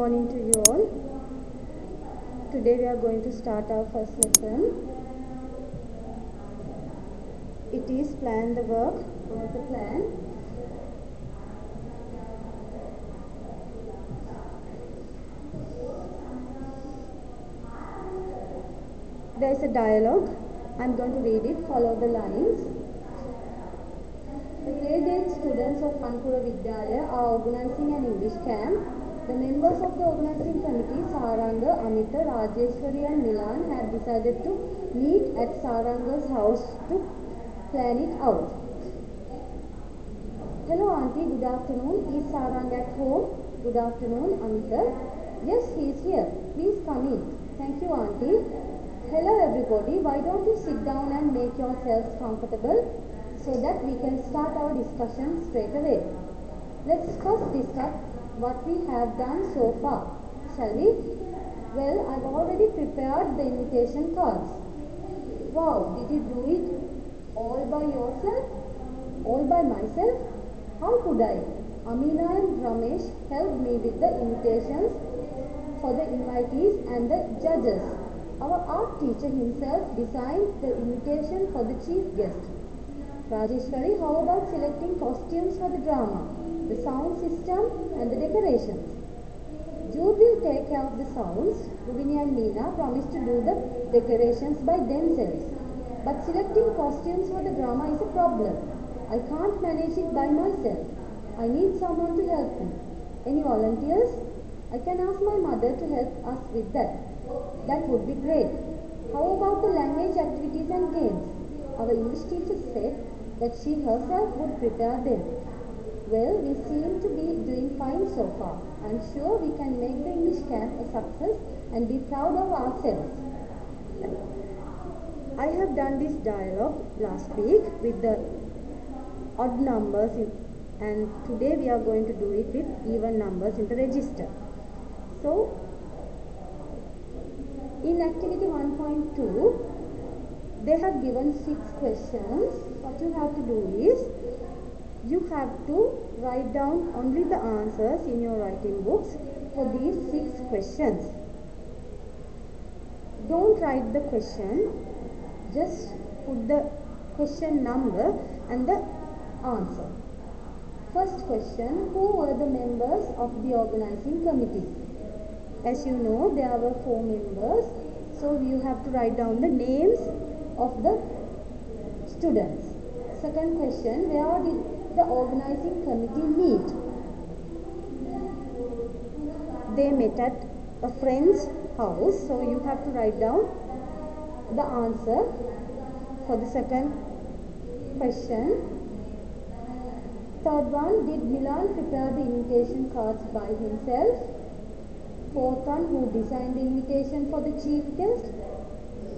morning to you all. Today we are going to start our first lesson. It is plan the work. What is the plan? There is a dialogue. I am going to read it. Follow the lines. The grade 8 students of Hanpura Vidyalaya are organizing an English camp. The members of the organizing committee, Saranga, Amita, Rajeshwari and Milan, had decided to meet at Saranga's house to plan it out. Hello auntie, good afternoon. Is Saranga at home? Good afternoon, Amita. Yes, he is here. Please come in. Thank you, auntie. Hello everybody. Why don't you sit down and make yourselves comfortable so that we can start our discussion straight away. Let's first discuss what we have done so far, shall we? Well, I've already prepared the invitation cards. Wow, did you do it all by yourself? All by myself? How could I? Amina and Ramesh helped me with the invitations for the invitees and the judges. Our art teacher himself designed the invitation for the chief guest. Rajeshwari, how about selecting costumes for the drama, the sound system and the decorations? Jude will take care of the sounds. Rubini and Meena promised to do the decorations by themselves. But selecting costumes for the drama is a problem. I can't manage it by myself. I need someone to help me. Any volunteers? I can ask my mother to help us with that. That would be great. How about the language activities and games? Our English teacher said that she herself would prepare them. Well, we seem to be doing fine so far. I'm sure we can make the English camp a success and be proud of ourselves. I have done this dialogue last week with the odd numbers and today we are going to do it with even numbers in the register. So, in activity 1.2, they have given 6 questions. What you have to do is, you have to write down only the answers in your writing books for these 6 questions. Don't write the question, just put the question number and the answer. First question, who were the members of the organizing committee? As you know, there were 4 members, so you have to write down the names of the students. Second question, where did the organizing committee meet? They met at a friend's house, so you have to write down the answer for the second question. Third one, did Milan prepare the invitation cards by himself? Fourth one, who designed the invitation for the chief guest?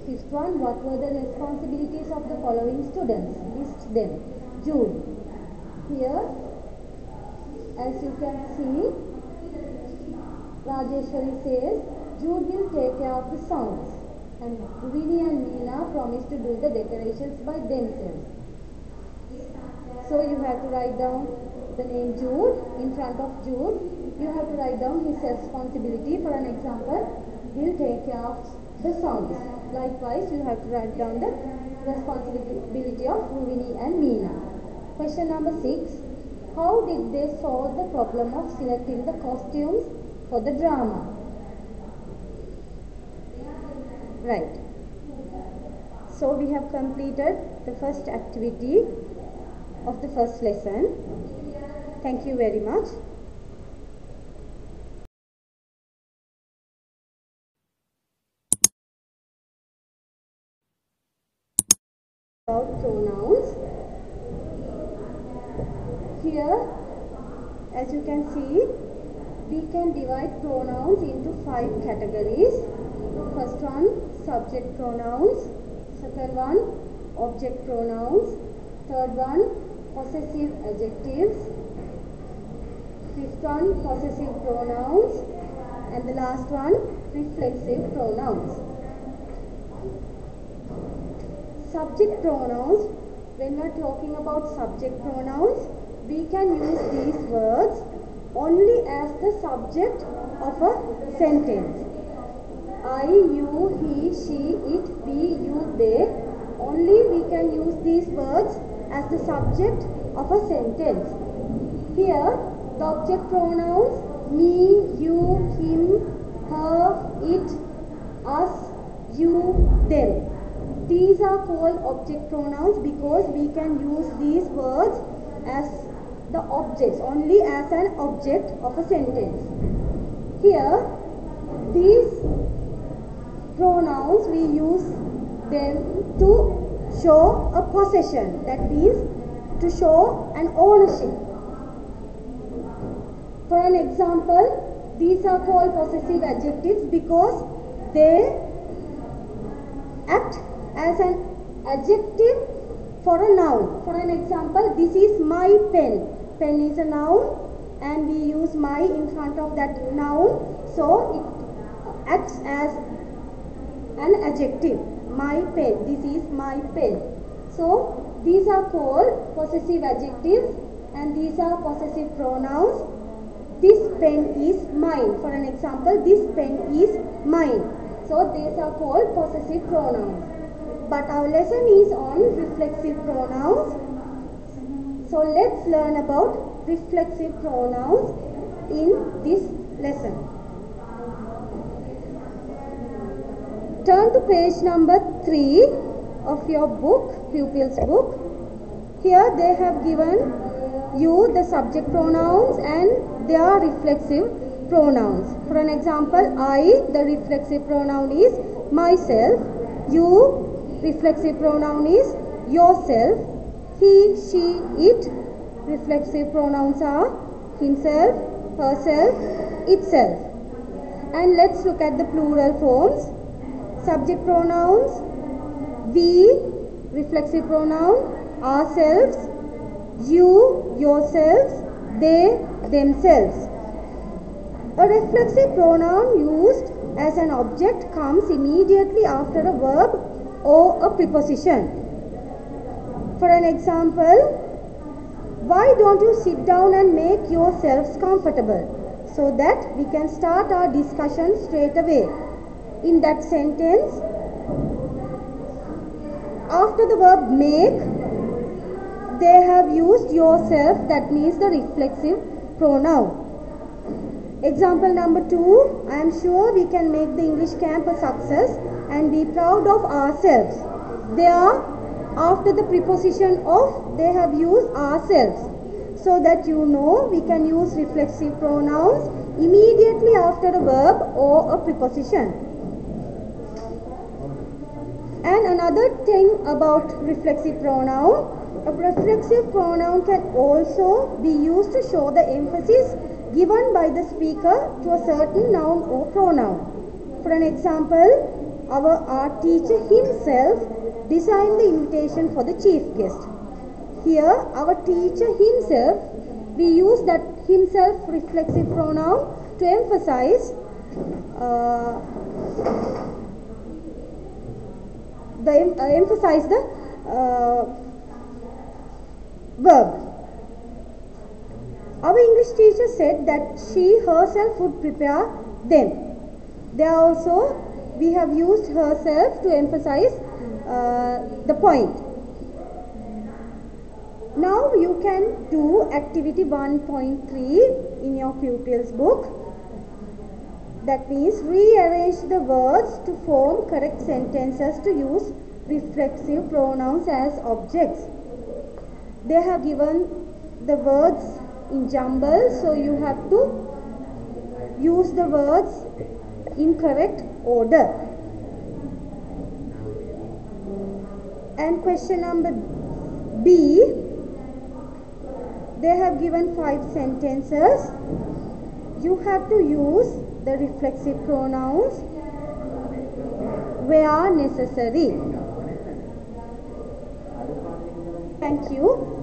Fifth one, what were the responsibilities of the following students? List them. Jude. Here, as you can see, Rajeshwari says, Jude will take care of the sounds. And Rubini and Meena promised to do the decorations by themselves. So you have to write down the name Jude. In front of Jude, you have to write down his responsibility. For an example, will take care of the sounds. Likewise, you have to write down the responsibility of Rubini and Meena. Question number 6. How did they solve the problem of selecting the costumes for the drama? Right. So we have completed the first activity of the first lesson. Thank you very much. About pronouns. Here, as you can see, we can divide pronouns into 5 categories. First one, subject pronouns. Second one, object pronouns. Third one, possessive adjectives. Fifth one, possessive pronouns. And the last one, reflexive pronouns. Subject pronouns, when we are talking about subject pronouns, we can use these words only as the subject of a sentence. I, you, he, she, it, we, you, they. Only we can use these words as the subject of a sentence. Here, the object pronouns me, you, him, her, it, us, you, them. These are called object pronouns because we can use these words as the objects, only as an object of a sentence. Here, these pronouns we use them to show a possession, that means to show an ownership. For an example, these are called possessive adjectives because they act as an adjective for a noun. For an example, this is my pen. Pen is a noun and we use my in front of that noun, so it acts as an adjective. My pen. This is my pen. So these are called possessive adjectives and these are possessive pronouns. This pen is mine. For an example, this pen is mine. So these are called possessive pronouns. But our lesson is on reflexive pronouns. So let's learn about reflexive pronouns in this lesson. Turn to page number 3 of your book, pupils book. Here they have given you the subject pronouns and their reflexive pronouns. For an example, I, the reflexive pronoun is myself. You, reflexive pronoun is yourself. He, she, it, reflexive pronouns are himself, herself, itself. And let's look at the plural forms. Subject pronouns, we, reflexive pronoun, ourselves, you, yourselves, they, themselves. A reflexive pronoun used as an object comes immediately after a verb or a preposition. For an example, why don't you sit down and make yourselves comfortable, so that we can start our discussion straight away. In that sentence, after the verb make, they have used yourself, that means the reflexive pronoun. Example number 2, I am sure we can make the English camp a success and be proud of ourselves. They are after the preposition of, they have used ourselves. So that you know we can use reflexive pronouns immediately after a verb or a preposition. And another thing about reflexive pronoun, a reflexive pronoun can also be used to show the emphasis given by the speaker to a certain noun or pronoun. For an example, our art teacher himself designed the invitation for the chief guest. Here, our teacher himself, we use that himself reflexive pronoun to emphasize the verb. Our English teacher said that she herself would prepare them. There also we have used herself to emphasize the point. Now you can do activity 1.3 in your pupils book. That means rearrange the words to form correct sentences to use reflexive pronouns as objects. They have given the words in jumble, so you have to use the words in correct order. And question number B, they have given 5 sentences. You have to use the reflexive pronouns where necessary. Thank you.